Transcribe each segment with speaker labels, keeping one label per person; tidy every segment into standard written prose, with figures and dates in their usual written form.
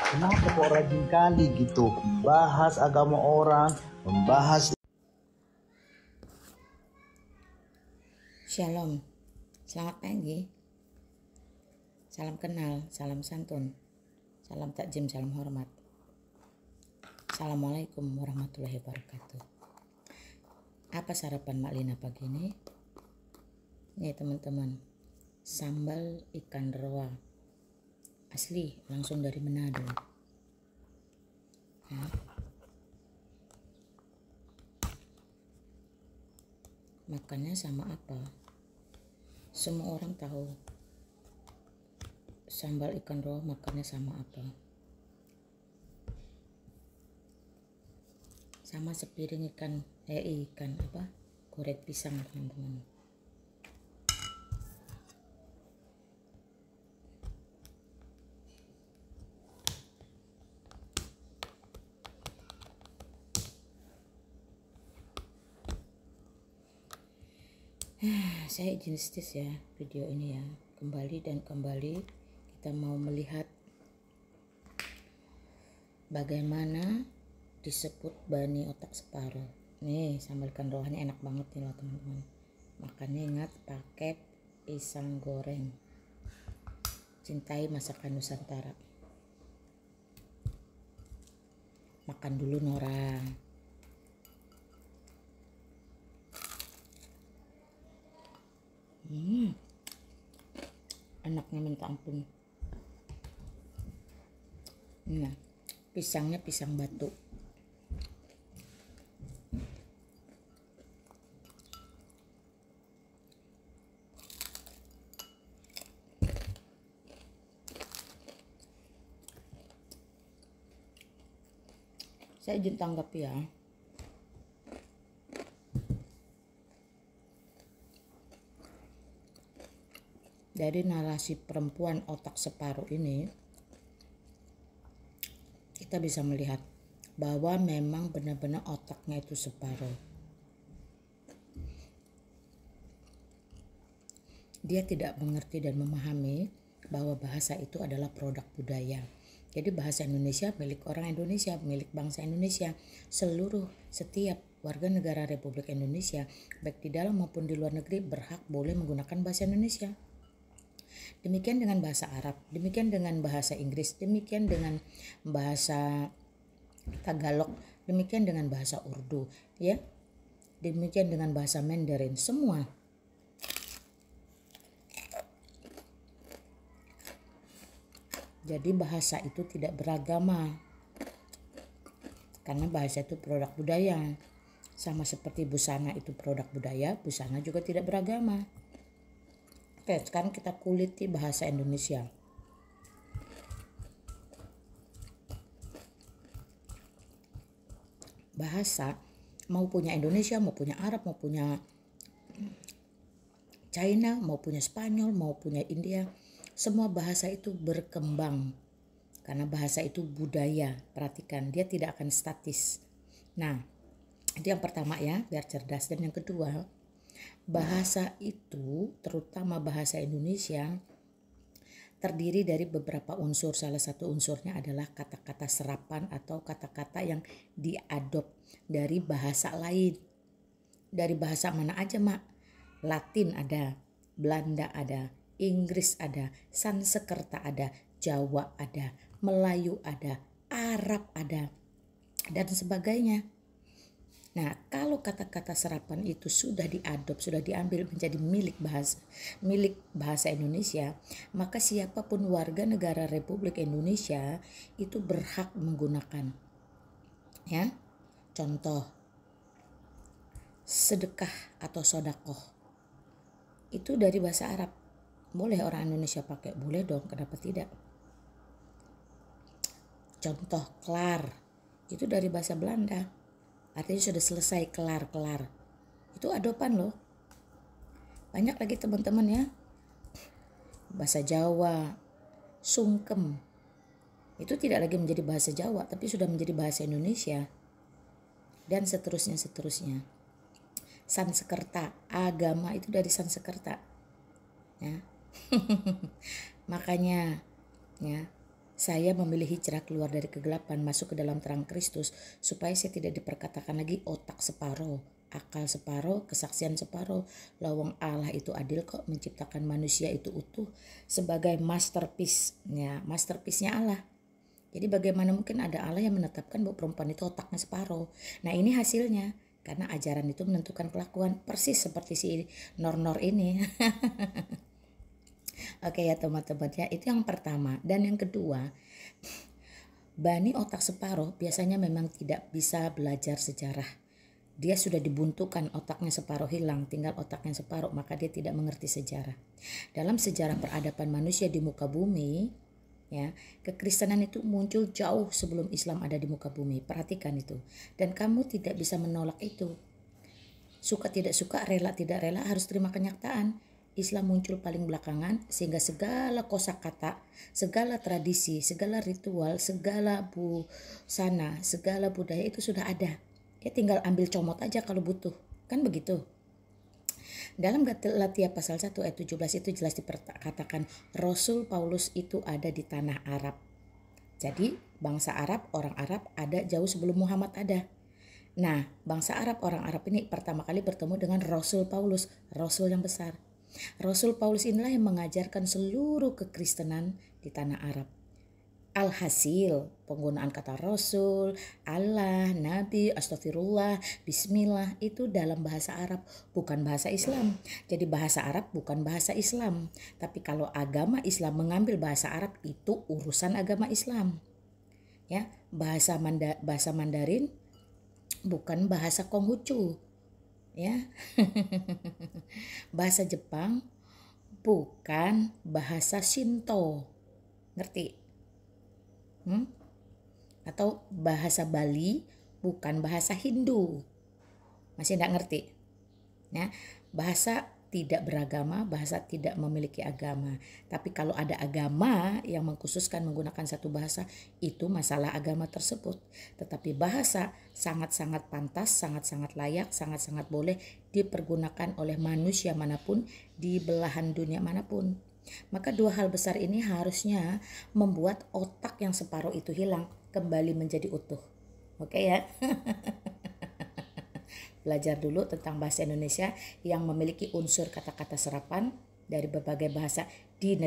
Speaker 1: Kenapa kok rajin kali gitu bahas agama orang, membahas.
Speaker 2: Shalom, selamat pagi, salam kenal, salam santun, salam takjim, salam hormat. Assalamualaikum warahmatullahi wabarakatuh. Apa sarapan Mak Lina pagi ini? Nih teman-teman, sambal ikan roa, asli langsung dari Manado. Ya. Makannya sama apa? Semua orang tahu sambal ikan roa makannya sama apa? Sama sepiring ikan goreng pisang teman-teman. Saya izin stis ya video ini ya, kembali kita mau melihat bagaimana disebut bani otak separuh. Nih sambal ikan rohnya enak banget nih loh teman-teman. Makannya ingat pakai pisang goreng. Cintai masakan Nusantara. Makan dulu Nora. Enaknya minta ampun. Nah, pisangnya pisang batu. Saya izin tanggap ya. Dari narasi perempuan otak separuh ini, kita bisa melihat bahwa memang benar-benar otaknya itu separuh. Dia tidak mengerti dan memahami bahwa bahasa itu adalah produk budaya. Jadi bahasa Indonesia milik orang Indonesia, milik bangsa Indonesia. Setiap warga negara Republik Indonesia, baik di dalam maupun di luar negeri, berhak boleh menggunakan bahasa Indonesia. Demikian dengan bahasa Arab, demikian dengan bahasa Inggris, demikian dengan bahasa Tagalog, demikian dengan bahasa Urdu, ya. Demikian dengan bahasa Mandarin, semua. Jadi bahasa itu tidak beragama. Karena bahasa itu produk budaya. Sama seperti busana itu produk budaya, busana juga tidak beragama. Oke, sekarang kita kuliti bahasa Indonesia. Bahasa mau punya Indonesia, mau punya Arab, mau punya China, mau punya Spanyol, mau punya India, semua bahasa itu berkembang. Karena bahasa itu budaya, perhatikan, dia tidak akan statis. Nah, itu yang pertama ya, biar cerdas. Dan yang kedua, bahasa itu, terutama bahasa Indonesia, terdiri dari beberapa unsur. Salah satu unsurnya adalah kata-kata serapan atau kata-kata yang diadop dari bahasa lain. Dari bahasa mana aja, Mak? Latin ada, Belanda ada, Inggris ada, Sanskerta ada, Jawa ada, Melayu ada, Arab ada, dan sebagainya. Nah, kalau kata-kata serapan itu sudah diadop, sudah diambil menjadi milik bahasa Indonesia, maka siapapun warga negara Republik Indonesia itu berhak menggunakan. Ya, contoh, sedekah atau sodakoh itu dari bahasa Arab. Boleh orang Indonesia pakai? Boleh dong, kenapa tidak? Contoh, kelar itu dari bahasa Belanda. Artinya sudah selesai, kelar. Itu adopan loh. Banyak lagi teman-teman ya. Bahasa Jawa, sungkem. Itu tidak lagi menjadi bahasa Jawa, tapi sudah menjadi bahasa Indonesia. Dan seterusnya. Sanskerta, agama itu dari Sanskerta. Ya. Makanya ya, Saya memilih hijrah keluar dari kegelapan masuk ke dalam terang Kristus supaya saya tidak diperkatakan lagi otak separuh, akal separuh, kesaksian separuh. Lawang Allah itu adil kok, menciptakan manusia itu utuh sebagai masterpiece, ya, masterpiece-nya Allah. Jadi bagaimana mungkin ada Allah yang menetapkan bahwa perempuan itu otaknya separuh. Nah ini hasilnya, karena ajaran itu menentukan kelakuan, persis seperti si Nor-Nor ini. Oke ya teman-teman ya, itu yang pertama. Dan yang kedua, Bani otak separuh biasanya memang tidak bisa belajar sejarah. Dia sudah dibuntukan, otaknya separuh hilang, tinggal otaknya separuh, maka dia tidak mengerti sejarah. Dalam sejarah peradaban manusia di muka bumi, ya, kekristenan itu muncul jauh sebelum Islam ada di muka bumi. Perhatikan itu. Dan kamu tidak bisa menolak itu. Suka tidak suka, rela tidak rela, harus terima kenyataan. Islam muncul paling belakangan sehingga segala kosakata, segala tradisi, segala ritual, segala busana, segala budaya itu sudah ada. Ya tinggal ambil comot aja kalau butuh. Kan begitu. Dalam Galatia pasal 1 ayat 17 itu jelas dikatakan Rasul Paulus itu ada di tanah Arab. Jadi bangsa Arab, orang Arab ada jauh sebelum Muhammad ada. Nah, bangsa Arab, orang Arab ini pertama kali bertemu dengan Rasul Paulus, Rasul yang besar. Rasul Paulus inilah yang mengajarkan seluruh kekristenan di tanah Arab. Alhasil, penggunaan kata Rasul, Allah, Nabi, Astagfirullah, Bismillah itu dalam bahasa Arab, bukan bahasa Islam. Jadi bahasa Arab bukan bahasa Islam. Tapi kalau agama Islam mengambil bahasa Arab itu urusan agama Islam. Ya, bahasa Mandarin bukan bahasa Konghucu. Ya. Bahasa Jepang bukan bahasa Shinto. Ngerti? Atau bahasa Bali bukan bahasa Hindu. Masih enggak ngerti? Ya, bahasa tidak beragama, bahasa tidak memiliki agama. Tapi kalau ada agama yang mengkhususkan menggunakan satu bahasa, itu masalah agama tersebut. Tetapi bahasa sangat-sangat pantas, sangat-sangat layak, sangat-sangat boleh dipergunakan oleh manusia manapun di belahan dunia manapun. Maka dua hal besar ini harusnya membuat otak yang separuh itu hilang kembali menjadi utuh. Oke ya. Belajar dulu tentang bahasa Indonesia yang memiliki unsur kata-kata serapan dari berbagai bahasa di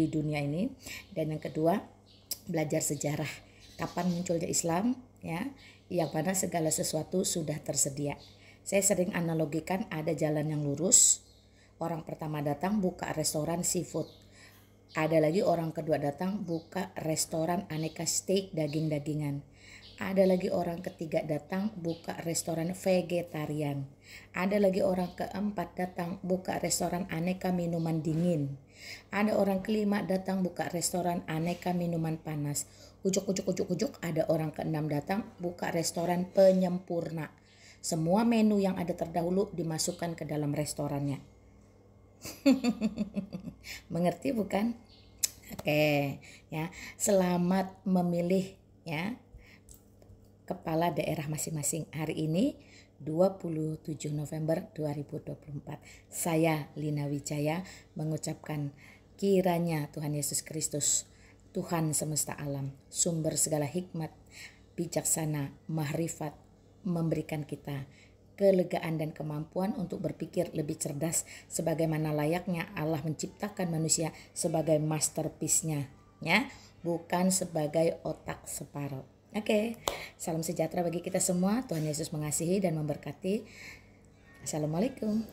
Speaker 2: dunia ini. Dan yang kedua, belajar sejarah. Kapan munculnya Islam, ya, yang mana segala sesuatu sudah tersedia. Saya sering analogikan ada jalan yang lurus. Orang pertama datang buka restoran seafood. Ada lagi orang kedua datang buka restoran aneka steak daging-dagingan. Ada lagi orang ketiga datang buka restoran vegetarian. Ada lagi orang keempat datang buka restoran aneka minuman dingin. Ada orang kelima datang buka restoran aneka minuman panas. Ujuk ada orang keenam datang buka restoran penyempurna. Semua menu yang ada terdahulu dimasukkan ke dalam restorannya. Mengerti bukan? Oke, ya. Selamat memilih ya kepala daerah masing-masing. Hari ini 27 November 2024. Saya Lina Wijaya mengucapkan kiranya Tuhan Yesus Kristus, Tuhan semesta alam, sumber segala hikmat, bijaksana, mahrifat, memberikan kita kelegaan dan kemampuan untuk berpikir lebih cerdas sebagaimana layaknya Allah menciptakan manusia sebagai masterpiece-nya, ya, bukan sebagai otak separuh. Oke, salam sejahtera bagi kita semua. Tuhan Yesus mengasihi dan memberkati. Assalamualaikum.